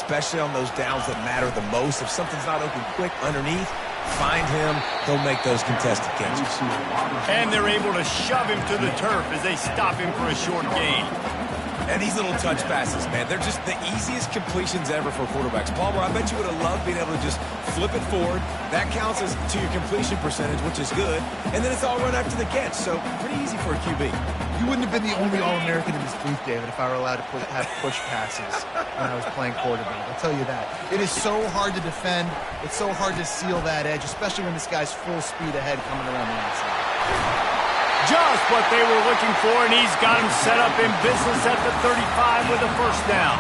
especially on those downs that matter the most. If something's not open quick underneath, find him. He'll make those contested catches. And they're able to shove him to the turf as they stop him for a short gain. And these little touch passes, man, they're just the easiest completions ever for quarterbacks. Palmer, I bet you would have loved being able to just flip it forward. That counts as to your completion percentage, which is good. And then it's all run after the catch, so pretty easy for a QB. You wouldn't have been the only All-American in this booth, David, if I were allowed to have push passes when I was playing quarterback. I'll tell you that. It is so hard to defend. It's so hard to seal that edge, especially when this guy's full speed ahead coming around the outside. Just what they were looking for, and he's got him set up in business at the 35 with a first down.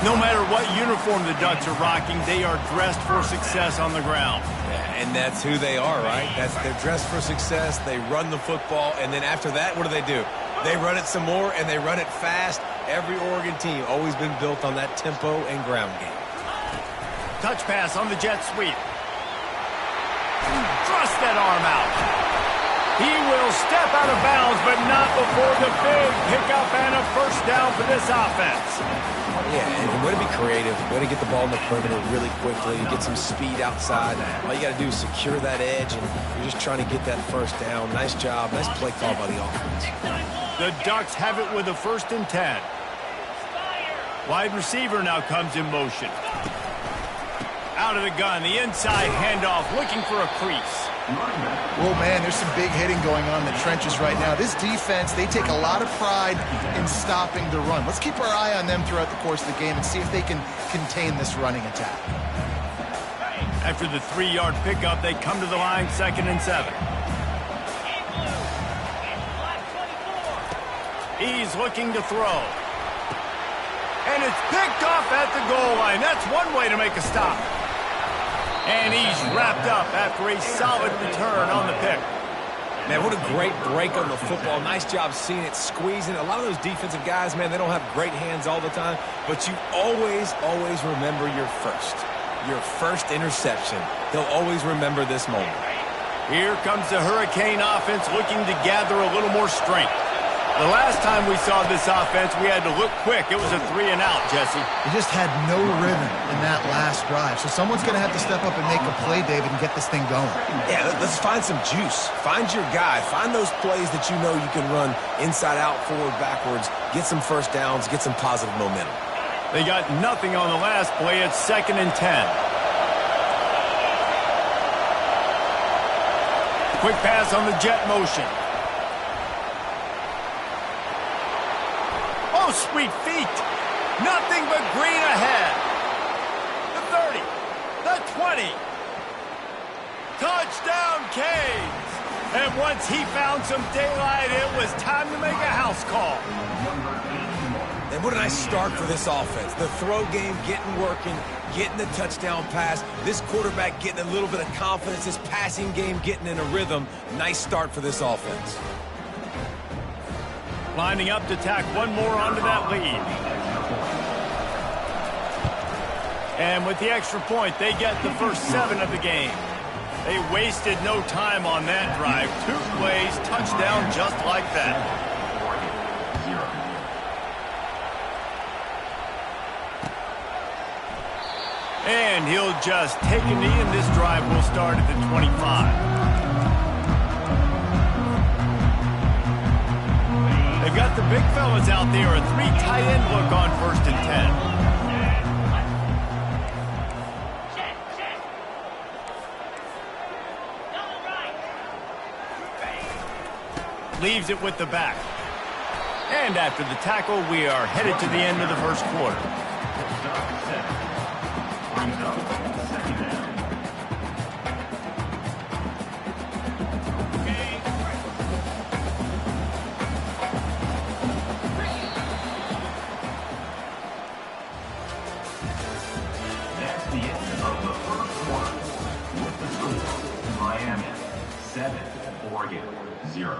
No matter what uniform the Ducks are rocking, they are dressed for success on the ground. Yeah, and that's who they are, right? They're dressed for success. They run the football, and then after that, what do? They run it some more, and they run it fast. Every Oregon team always been built on that tempo and ground game. Touch pass on the jet sweep. Thrust that arm out. He will step out of bounds, but not before the big pickup and a first down for this offense. Yeah, and way to be creative, way to get the ball in the perimeter really quickly, get some speed outside. All you got to do is secure that edge, and you're just trying to get that first down. Nice job, nice play call by the offense. The Ducks have it with a 1st and 10. Wide receiver now comes in motion. Out of the gun, the inside handoff, looking for a crease. Oh, man, there's some big hitting going on in the trenches right now. This defense, they take a lot of pride in stopping the run. Let's keep our eye on them throughout the course of the game and see if they can contain this running attack. After the 3-yard pickup, they come to the line, 2nd and 7. He's looking to throw. And it's picked off at the goal line. That's one way to make a stop. And he's wrapped up after a solid return on the pick. Man, what a great break on the football. Nice job seeing it, squeezing. A lot of those defensive guys, man, they don't have great hands all the time, but you always remember your first interception. He'll always remember this moment. Here comes the Hurricane offense looking to gather a little more strength. The last time we saw this offense, we had to look quick. It was a 3-and-out, Jesse. They just had no rhythm in that last drive. So someone's going to have to step up and make a play, David, and get this thing going. Yeah, let's find some juice. Find your guy. Find those plays that you know you can run inside out, forward, backwards. Get some first downs. Get some positive momentum. They got nothing on the last play. It's 2nd and 10. Quick pass on the jet motion. Oh, sweet feet. Nothing but green ahead. The 30. The 20. Touchdown, Canes. And once he found some daylight, it was time to make a house call. And what a nice start for this offense. The throw game getting working, getting the touchdown pass. This quarterback getting a little bit of confidence. This passing game getting in a rhythm. Nice start for this offense. Lining up to tack one more onto that lead. And with the extra point, they get the first 7 of the game. They wasted no time on that drive. 2 plays, touchdown just like that. And he'll just take a knee, and this drive will start at the 25. They've got the big fellas out there, a 3 tight end look on 1st and 10. Leaves it with the back. And after the tackle, we are headed to the end of the first quarter. Oregon 0.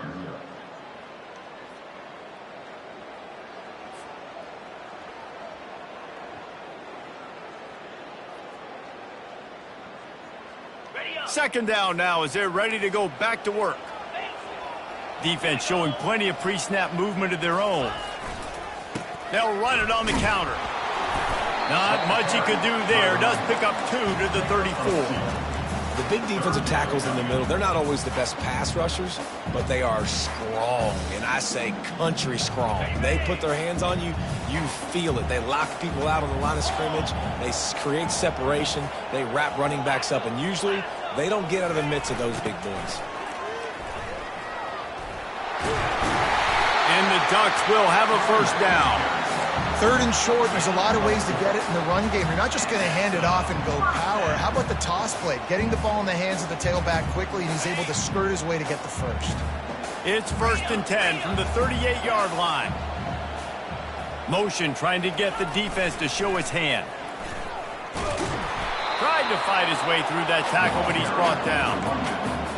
Second down now as they're ready to go back to work. Defense showing plenty of pre-snap movement of their own. They'll run it on the counter. Not much he could do there. Does pick up 2 to the 34. The big defensive tackles in the middle, they're not always the best pass rushers, but they are strong, and I say country strong. They put their hands on you, you feel it. They lock people out on the line of scrimmage. They create separation. They wrap running backs up, and usually they don't get out of the midst of those big boys. And the Ducks will have a first down. 3rd and short, there's a lot of ways to get it in the run game. You're not just going to hand it off and go power. How about the toss play? Getting the ball in the hands of the tailback quickly, and he's able to skirt his way to get the first. It's 1st and 10 from the 38-yard line. Motion trying to get the defense to show his hand. Tried to fight his way through that tackle, but he's brought down.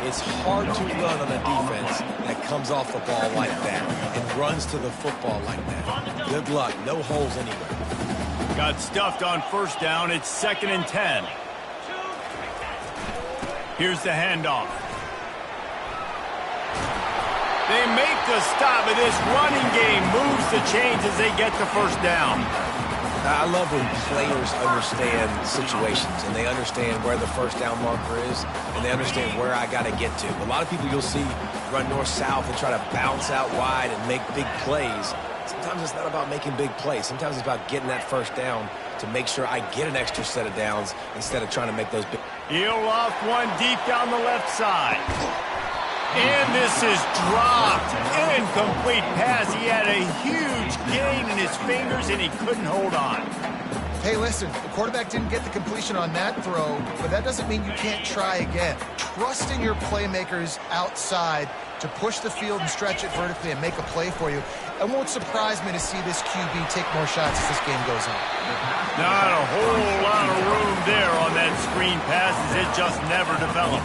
It's hard to run on a defense that comes off the ball like that and runs to the football like that. Good luck. No holes anywhere. Got stuffed on first down. It's 2nd and 10. Here's the handoff. They make the stop, but this running game moves the chains as they get the first down. I love when players understand situations and they understand where the first down marker is and they understand where I got to get to. A lot of people you'll see run north-south and try to bounce out wide and make big plays. Sometimes it's not about making big plays. Sometimes it's about getting that first down to make sure I get an extra set of downs instead of trying to make those big. He'll loft one deep down the left side. And this is dropped. Incomplete pass. He had a huge gain in his fingers, and he couldn't hold on. Hey, listen, the quarterback didn't get the completion on that throw, but that doesn't mean you can't try again. Trust in your playmakers outside to push the field and stretch it vertically and make a play for you. It won't surprise me to see this QB take more shots as this game goes on. Not a whole lot of room there on that screen pass as it just never developed.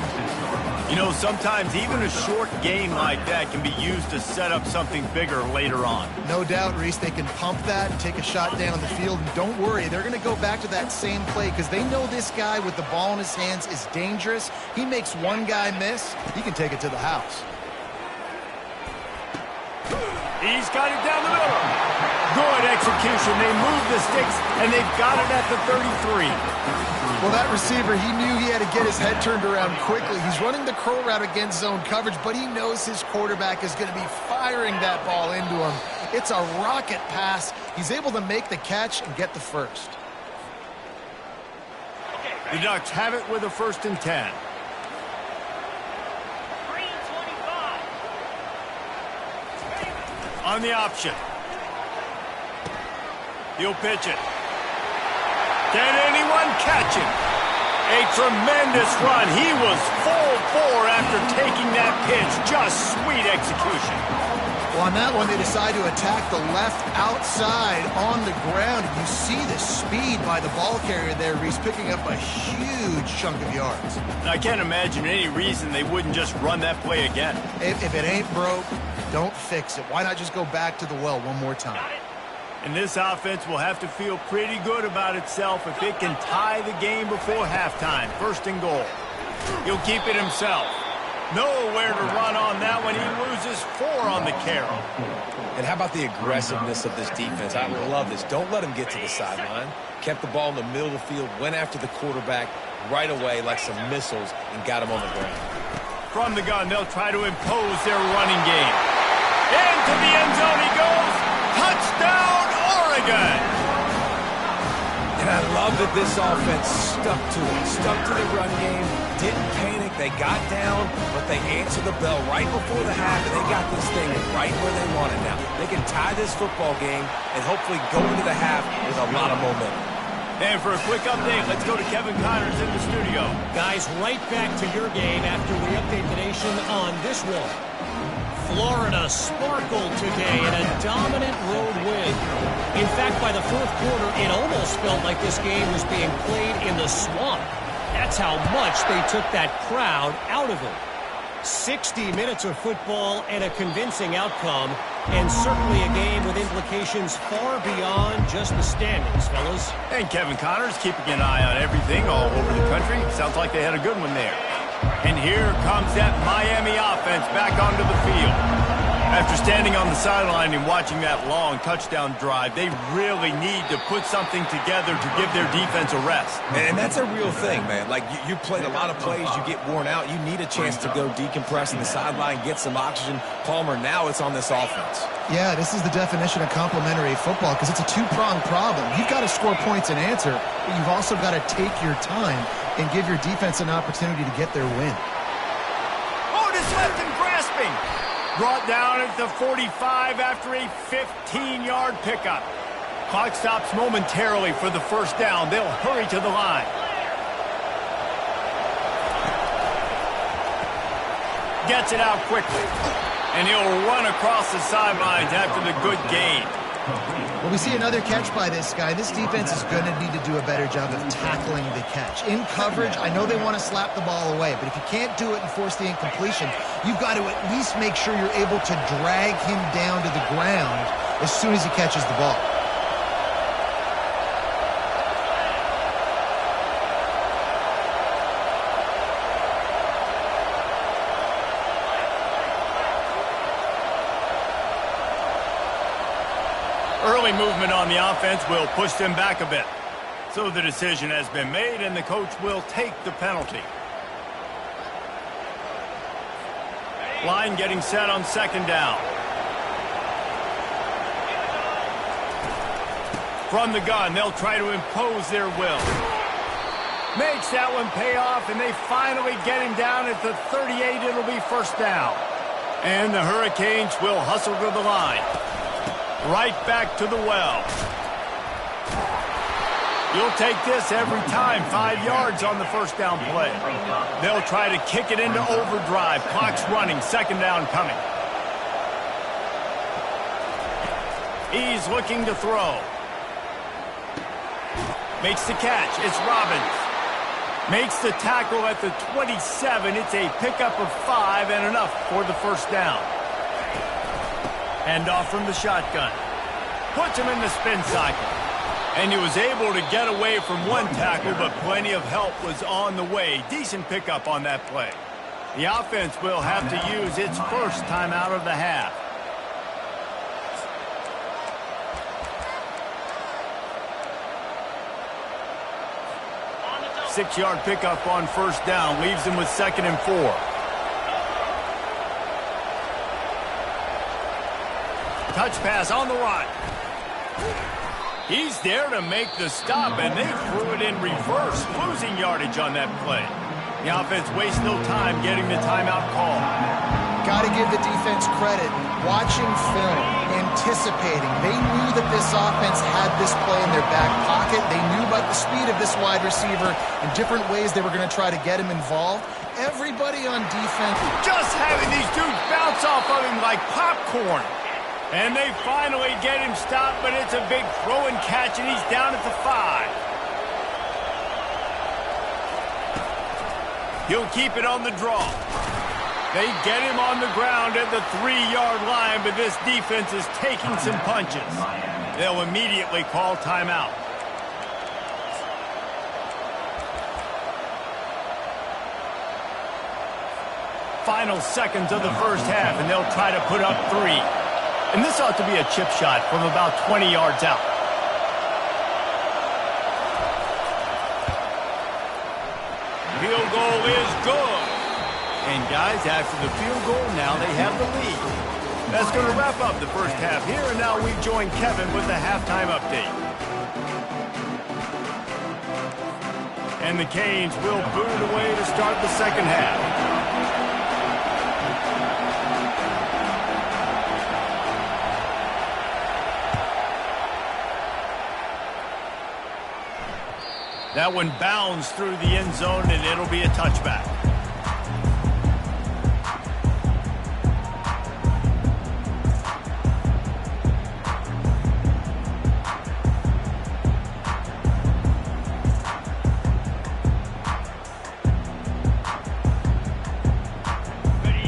You know, sometimes even a short game like that can be used to set up something bigger later on. No doubt, Reese, they can pump that and take a shot down the field. And don't worry, they're going to go back to that same play because they know this guy with the ball in his hands is dangerous. He makes one guy miss, he can take it to the house. He's got it down the middle. Good execution. They move the sticks, and they've got it at the 33. Well, that receiver, he knew he had to get his head turned around quickly. He's running the curl route against zone coverage, but he knows his quarterback is going to be firing that ball into him. It's a rocket pass. He's able to make the catch and get the first. The Ducks have it with a 1st and 10. On the option. He'll pitch it. Can anyone catch him? A tremendous run. He was full bore after taking that pitch. Just sweet execution. Well, on that one, they decide to attack the left outside on the ground. You see the speed by the ball carrier there, Reese, picking up a huge chunk of yards. I can't imagine any reason they wouldn't just run that play again. If it ain't broke, don't fix it. Why not just go back to the well one more time? And this offense will have to feel pretty good about itself if it can tie the game before halftime. 1st and goal. He'll keep it himself. Nowhere to run on that one. He loses 4 on the carry. And how about the aggressiveness of this defense? I love this. Don't let him get to the sideline. Kept the ball in the middle of the field, went after the quarterback right away like some missiles and got him on the ground. From the gun, they'll try to impose their running game. Into the end zone he goes. Touchdown, Oregon! And I love that this offense stuck to it. Stuck to the run game. Didn't panic. They got down, but they answered the bell right before the half, and they got this thing right where they want it now. They can tie this football game and hopefully go into the half with a lot of momentum. And for a quick update, let's go to Kevin Connors in the studio. Guys, right back to your game after we update the nation on this one. Florida sparkled today in a dominant road win. In fact, by the 4th quarter, it almost felt like this game was being played in the swamp. That's how much they took that crowd out of it. 60 minutes of football and a convincing outcome, and certainly a game with implications far beyond just the standings, fellas. And Kevin Connors keeping an eye on everything all over the country. Sounds like they had a good one there. And here comes that Miami offense back onto the field. After standing on the sideline and watching that long touchdown drive, they really need to put something together to give their defense a rest. And that's a real thing, man. Like, you played a lot of plays, you get worn out. You need a chance to go decompress in the sideline, get some oxygen. Palmer, now it's on this offense. Yeah, this is the definition of complementary football because it's a two-pronged problem. You've got to score points and answer, but you've also got to take your time and give your defense an opportunity to get their win. Oh, just left him grasping. Brought down at the 45 after a 15-yard pickup. Clock stops momentarily for the first down. They'll hurry to the line. Gets it out quickly. And he'll run across the sidelines after the good gain. Well, we see another catch by this guy. This defense is going to need to do a better job of tackling the catch. In coverage, I know they want to slap the ball away, but if you can't do it and force the incompletion, you've got to at least make sure you're able to drag him down to the ground as soon as he catches the ball. Early movement on the offense will push them back a bit. So the decision has been made, and the coach will take the penalty. Line getting set on second down. From the gun, they'll try to impose their will. Makes that one pay off, and they finally get him down at the 38. It'll be first down. And the Hurricanes will hustle to the line. Right back to the well. You'll take this every time. 5 yards on the first down play. They'll try to kick it into overdrive. Clock's running. Second down coming. He's looking to throw. Makes the catch. It's Robbins. Makes the tackle at the 27. It's a pickup of 5 and enough for the first down. Hand off from the shotgun. Puts him in the spin cycle. And he was able to get away from one tackle, but plenty of help was on the way. Decent pickup on that play. The offense will have to use its first timeout of the half. Six-yard pickup on first down. Leaves him with 2nd and 4. Touch pass on the run. He's there to make the stop, and they threw it in reverse, losing yardage on that play. The offense wastes no time getting the timeout call. Got to give the defense credit. Watching film, anticipating. They knew that this offense had this play in their back pocket. They knew about the speed of this wide receiver and different ways they were going to try to get him involved. Everybody on defense just having these dudes bounce off of him like popcorn. And they finally get him stopped, but it's a big throw and catch, and he's down at the 5. He'll keep it on the draw. They get him on the ground at the 3-yard line, but this defense is taking some punches. They'll immediately call timeout. Final seconds of the first half, and they'll try to put up 3. And this ought to be a chip shot from about 20 yards out. Field goal is good. And guys, after the field goal, now they have the lead. That's going to wrap up the first half here, and now we join Kevin with the halftime update. And the Canes will boot it away to start the second half. That one bounds through the end zone, and it'll be a touchback.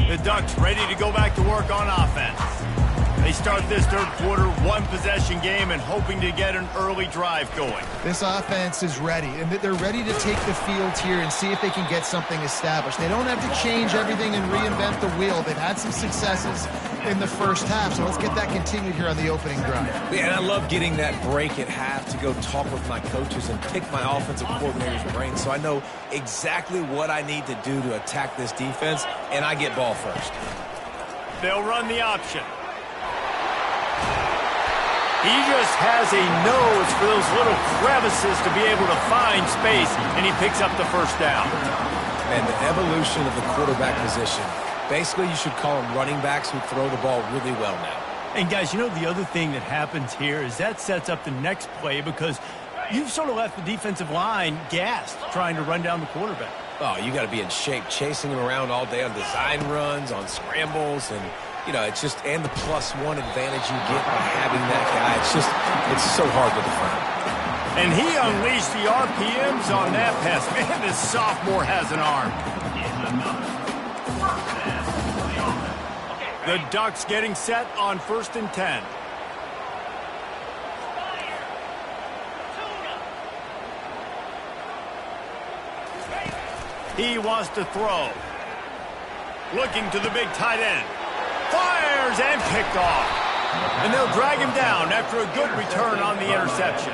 The Ducks ready to go back to work on offense. They start this third quarter, one-possession game, and hoping to get an early drive going. This offense is ready, and they're ready to take the field here and see if they can get something established. They don't have to change everything and reinvent the wheel. They've had some successes in the first half, so let's get that continued here on the opening drive. Yeah, and I love getting that break at half to go talk with my coaches and pick my offensive coordinator's brain so I know exactly what I need to do to attack this defense, and I get ball first. They'll run the option. He just has a nose for those little crevices to be able to find space, and he picks up the first down. And the evolution of the quarterback position. Basically, you should call them running backs who throw the ball really well now. And, guys, you know the other thing that happens here is that sets up the next play because you've sort of left the defensive line gassed trying to run down the quarterback. Oh, you got to be in shape, chasing him around all day on design runs, on scrambles, and you know, it's just, and the +1 advantage you get by having that guy. It's so hard to defend. And he unleashed the RPMs on that pass. Man, this sophomore has an arm. The Ducks getting set on 1st and 10. He wants to throw. Looking to the big tight end. Fires and picked off. And they'll drag him down after a good return on the interception.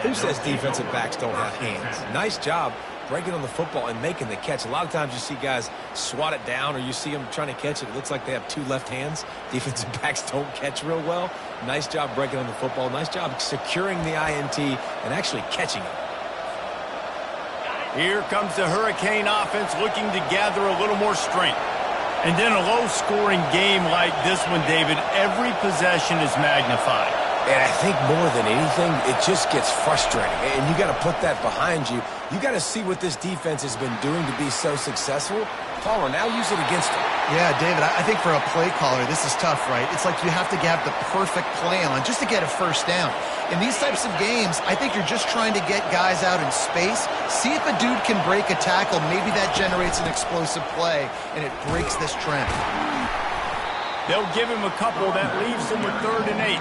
Who says defensive backs don't have hands? Nice job breaking on the football and making the catch. A lot of times you see guys swat it down or you see them trying to catch it. It looks like they have two left hands. Defensive backs don't catch real well. Nice job breaking on the football. Nice job securing the INT and actually catching it. Here comes the Hurricane offense looking to gather a little more strength. And then a low-scoring game like this one, David, every possession is magnified. And I think more than anything, it just gets frustrating. And you got to put that behind you. You got to see what this defense has been doing to be so successful. Caller, now use it against them. Yeah, David, I think for a play caller, this is tough, right? It's like you have to have the perfect play on just to get a first down. In these types of games, I think you're just trying to get guys out in space, see if a dude can break a tackle. Maybe that generates an explosive play, and it breaks this trend. They'll give him a couple that leaves him with 3rd and 8.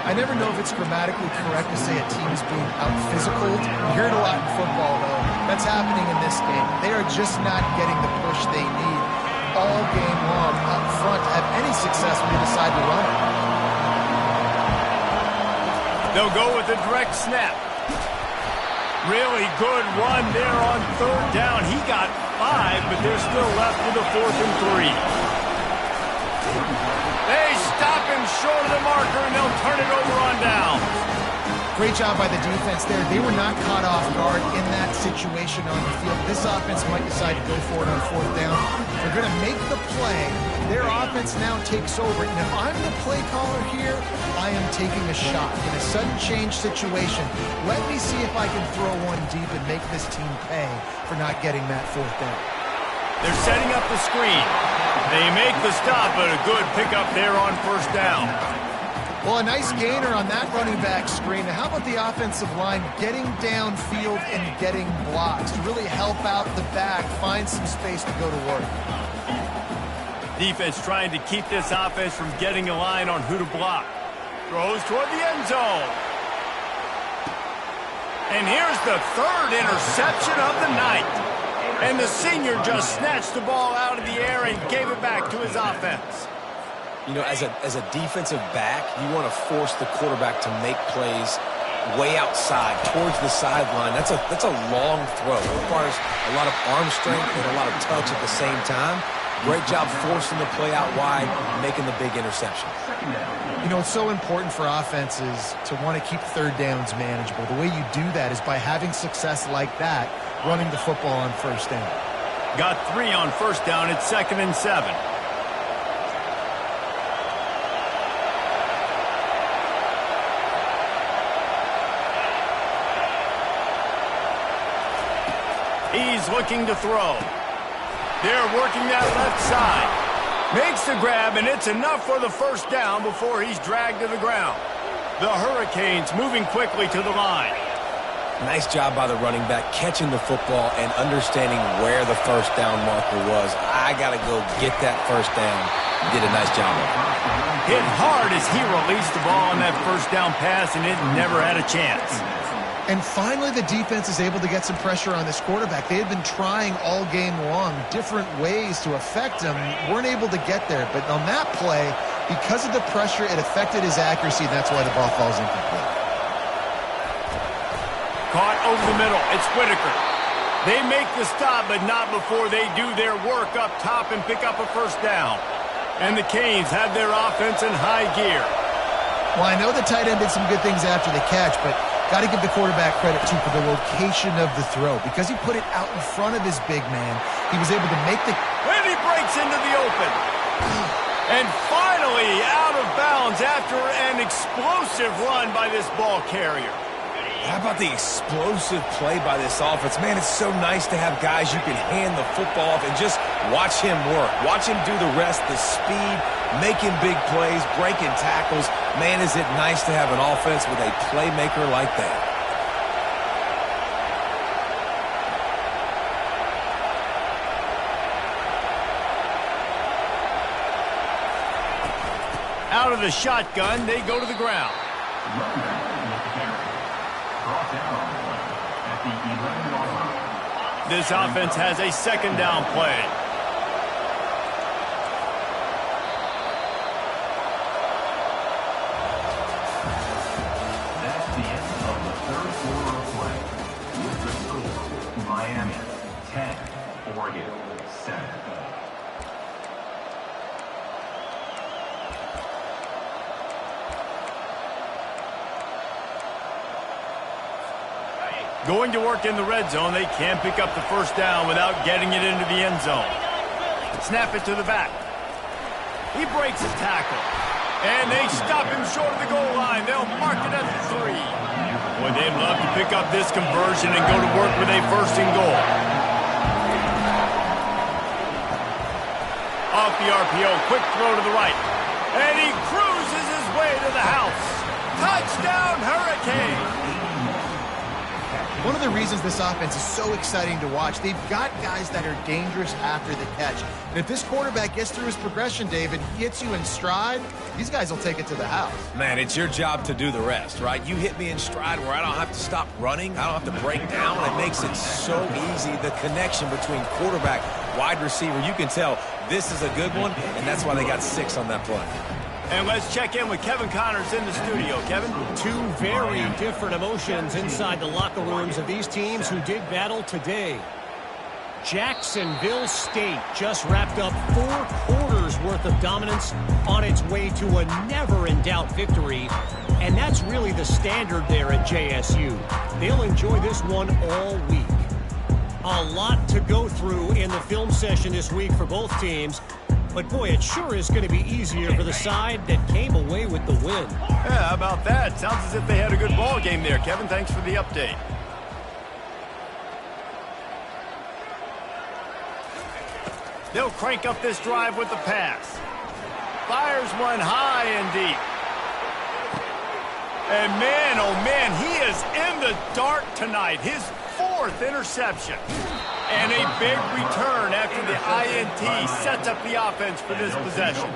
I never know if it's grammatically correct to say a team's being out-physicaled. You hear it a lot in football, though. That's happening in this game. They are just not getting the push they need all game long up front to have any success when they decide to run it. They'll go with a direct snap. Really good run there on 3rd down. He got 5, but they're still left with a 4th and 3. They stop him short of the marker, and they'll turn it over on down. Great job by the defense there. They were not caught off guard in that situation on the field. This offense might decide to go for it on 4th down. They're going to make the play. Their offense now takes over. And if I'm the play caller here, I am taking a shot. In a sudden change situation, let me see if I can throw one deep and make this team pay for not getting that 4th down. They're setting up the screen. They make the stop, but a good pickup there on 1st down. Well, a nice gainer on that running back screen. Now, how about the offensive line getting downfield and getting blocks to really help out the back, find some space to go to work? Defense trying to keep this offense from getting a line on who to block. Throws toward the end zone. And here's the 3rd interception of the night. And the senior just snatched the ball out of the air and gave it back to his offense. You know, as a defensive back, you want to force the quarterback to make plays way outside, towards the sideline. That's a long throw. It requires a lot of arm strength and a lot of touch at the same time. Great job forcing the play out wide, making the big interception. You know, it's so important for offenses to want to keep 3rd downs manageable. The way you do that is by having success like that, running the football on 1st down. Got 3 on 1st down. It's 2nd and 7. He's looking to throw. They're working that left side. Makes the grab, and it's enough for the 1st down before he's dragged to the ground. The Hurricanes moving quickly to the line. Nice job by the running back catching the football and understanding where the first down marker was. I got to go get that first down. Did a nice job of it. Hit hard as he released the ball on that first down pass, and it never had a chance. And finally, the defense is able to get some pressure on this quarterback. They had been trying all game long different ways to affect him. Weren't able to get there. But on that play, because of the pressure, it affected his accuracy. That's why the ball falls incomplete. Caught over the middle. It's Whitaker. They make the stop, but not before they do their work up top and pick up a first down. And the Canes have their offense in high gear. Well, I know the tight end did some good things after the catch, but got to give the quarterback credit, too, for the location of the throw. Because he put it out in front of his big man, he was able to make the... And he breaks into the open. And finally out of bounds after an explosive run by this ball carrier. How about the explosive play by this offense? Man, it's so nice to have guys you can hand the football off and just watch him work. Watch him do the rest, the speed, making big plays, breaking tackles. Man, is it nice to have an offense with a playmaker like that. Out of the shotgun, they go to the ground. This offense has a second down play. That's the end of the third quarter of play. With the score, Miami 10, Oregon 7. Going to work in the red zone, they can't pick up the first down without getting it into the end zone. Snap it to the back. He breaks his tackle. And they stop him short of the goal line. They'll mark it at the 3. Boy, they'd love to pick up this conversion and go to work with a first and goal. Off the RPO, quick throw to the right. And he cruises his way to the house. Touchdown, Hurricane! One of the reasons this offense is so exciting to watch, they've got guys that are dangerous after the catch. And if this quarterback gets through his progression, David, he hits you in stride, these guys will take it to the house. Man, it's your job to do the rest, right? You hit me in stride where I don't have to stop running. I don't have to break down. It makes it so easy. The connection between quarterback, wide receiver, you can tell this is a good one, and that's why they got 6 on that play. And let's check in with Kevin Connors in the studio. Kevin? Two very different emotions inside the locker rooms of these teams who did battle today. Jacksonville State just wrapped up 4 quarters worth of dominance on its way to a never-in-doubt victory. And that's really the standard there at JSU. They'll enjoy this one all week. A lot to go through in the film session this week for both teams. But, boy, it sure is going to be easier for the side that came away with the win. Yeah, how about that? Sounds as if they had a good ball game there. Kevin, thanks for the update. They'll crank up this drive with the pass. Fires one high and deep. And man, oh man, he is in the dark tonight. His 4th interception. And a big return after the INT sets up the offense for this possession.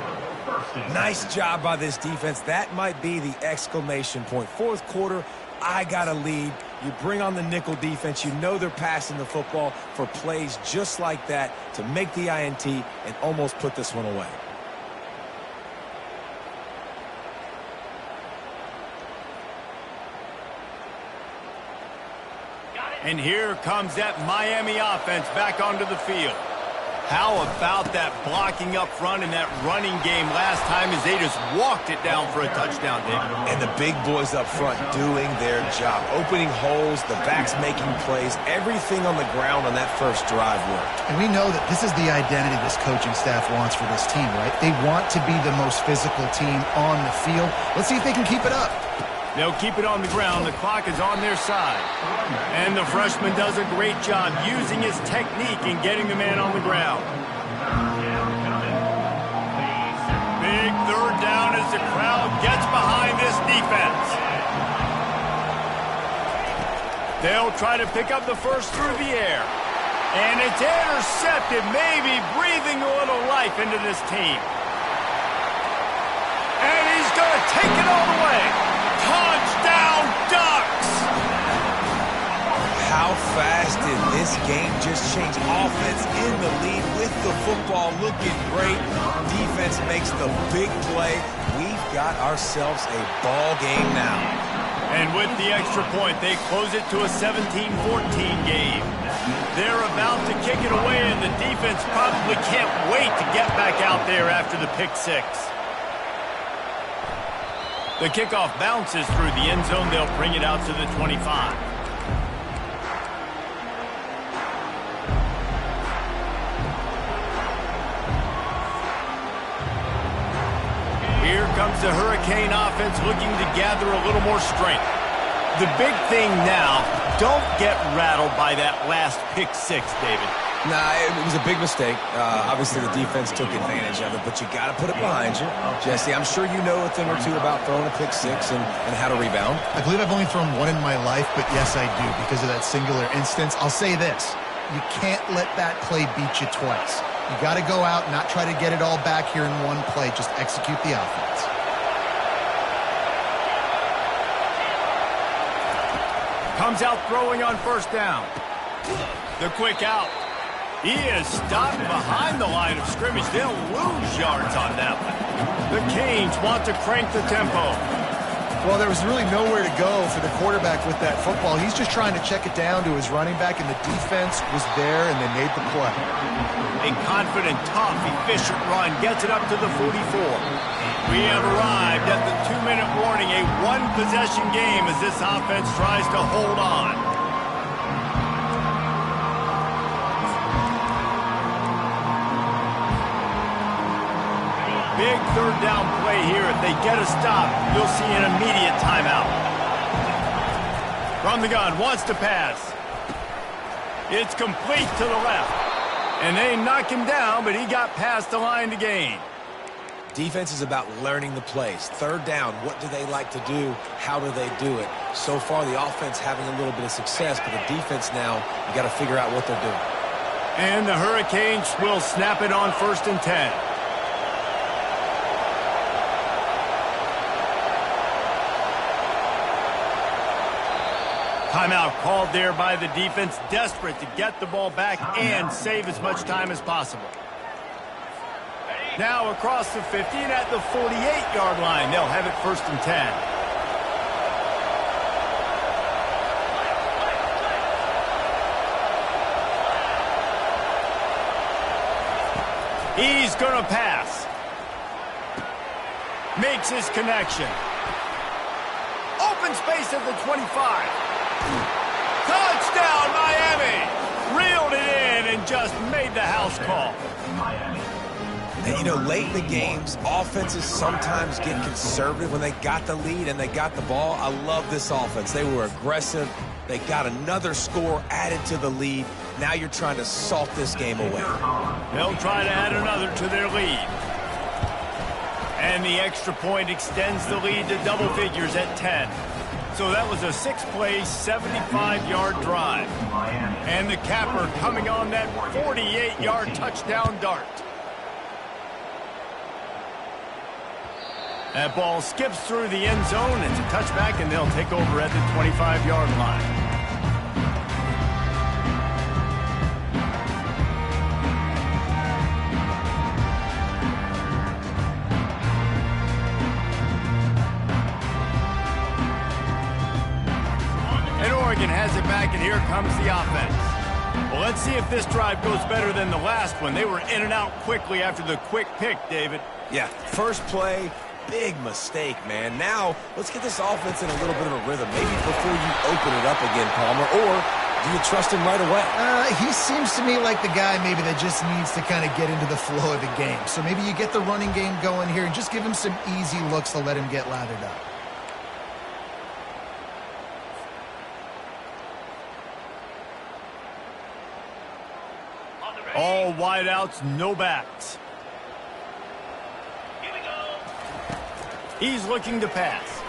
Nice job by this defense. That might be the exclamation point. 4th quarter, I got a lead. You bring on the nickel defense. You know they're passing the football for plays just like that to make the INT and almost put this one away. And here comes that Miami offense back onto the field. How about that blocking up front and that running game last time as they just walked it down for a touchdown, David? And the big boys up front doing their job. Opening holes, the backs making plays. Everything on the ground on that first drive worked. And we know that this is the identity this coaching staff wants for this team, right? They want to be the most physical team on the field. Let's see if they can keep it up. They'll keep it on the ground. The clock is on their side. And the freshman does a great job using his technique and getting the man on the ground. Big 3rd down as the crowd gets behind this defense. They'll try to pick up the first through the air. And it's intercepted, maybe breathing a little life into this team. And he's going to take it all the way. Touchdown, Ducks! How fast did this game just change? Offense in the lead with the football looking great. Defense makes the big play. We've got ourselves a ball game now. And with the extra point, they close it to a 17-14 game. They're about to kick it away, and the defense probably can't wait to get back out there after the pick six. The kickoff bounces through the end zone. They'll bring it out to the 25. Here comes the Hurricane offense looking to gather a little more strength. The big thing now, don't get rattled by that last pick six, David. Nah, it was a big mistake. Obviously, the defense took advantage of it, but you got to put it behind you. Jesse, I'm sure you know a thing or two about throwing a pick six and how to rebound. I believe I've only thrown one in my life, but yes, I do because of that singular instance. I'll say this. You can't let that play beat you twice. You got to go out and not try to get it all back here in one play. Just execute the offense. Comes out throwing on first down. The quick out. He is stopped behind the line of scrimmage. They'll lose yards on that one. The Canes want to crank the tempo. Well, there was really nowhere to go for the quarterback with that football. He's just trying to check it down to his running back, and the defense was there, and they made the play. A confident, tough, efficient run gets it up to the 44. We have arrived at the 2-minute warning, a one-possession game as this offense tries to hold on. Big third down play here. If they get a stop, you'll see an immediate timeout. From the gun, wants to pass. It's complete to the left. And they knock him down, but he got past the line to gain. Defense is about learning the plays. Third down, what do they like to do? How do they do it? So far, the offense having a little bit of success, but the defense now, you got to figure out what they're doing. And the Hurricanes will snap it on 1st and 10. Timeout called there by the defense, desperate to get the ball back and save as much time as possible. Now across the 50 and at the 48-yard line. They'll have it 1st and 10. He's going to pass. Makes his connection. Open space at the 25. Touchdown, Miami! Reeled it in and just made the house call. And, you know, late in the games, offenses sometimes get conservative when they got the lead and they got the ball. I love this offense. They were aggressive. They got another score added to the lead. Now you're trying to salt this game away. They'll try to add another to their lead. And the extra point extends the lead to double figures at 10. So that was a 6-play, 75-yard drive. And the capper coming on that 48-yard touchdown dart. That ball skips through the end zone. It's a touchback, and they'll take over at the 25-yard line. Has it back, and here comes the offense. Well, let's see if this drive goes better than the last one. They were in and out quickly after the quick pick, David. Yeah, first play, big mistake, man. Now, let's get this offense in a little bit of a rhythm. Maybe before you open it up again, Palmer, or do you trust him right away? He seems to me like the guy maybe that just needs to kind of get into the flow of the game. So maybe you get the running game going here and just give him some easy looks to let him get lathered up. All wideouts, no backs. Here we go. He's looking to pass.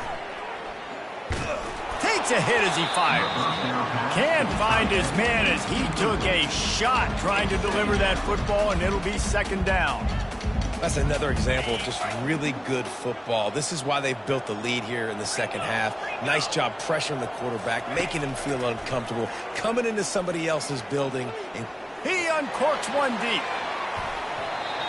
Taken takes a hit as he fires. Can't find his man as he took a shot trying to deliver that football, and it'll be second down. That's another example of just really good football. This is why they've built the lead here in the second half. Nice job pressuring the quarterback, making him feel uncomfortable, coming into somebody else's building. And he uncorks one deep.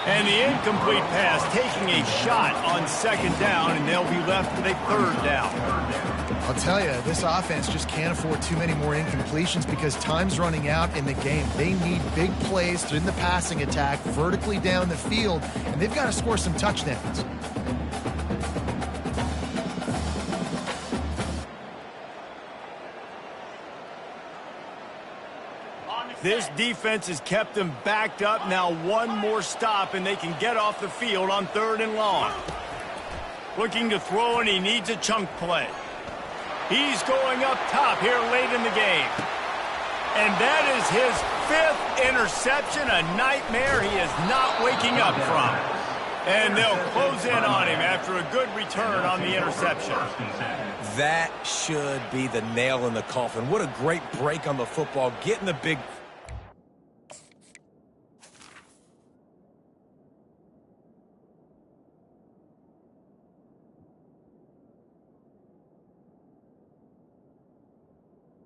And the incomplete pass taking a shot on second down, and they'll be left with a third down. I'll tell you, this offense just can't afford too many more incompletions because time's running out in the game. They need big plays in the passing attack, vertically down the field, and they've got to score some touchdowns. This defense has kept them backed up. Now one more stop, and they can get off the field on 3rd and long. Looking to throw, and he needs a chunk play. He's going up top here late in the game. And that is his 5th interception, a nightmare he is not waking up from. And they'll close in on him after a good return on the interception. that should be the nail in the coffin. What a great break on the football, getting the big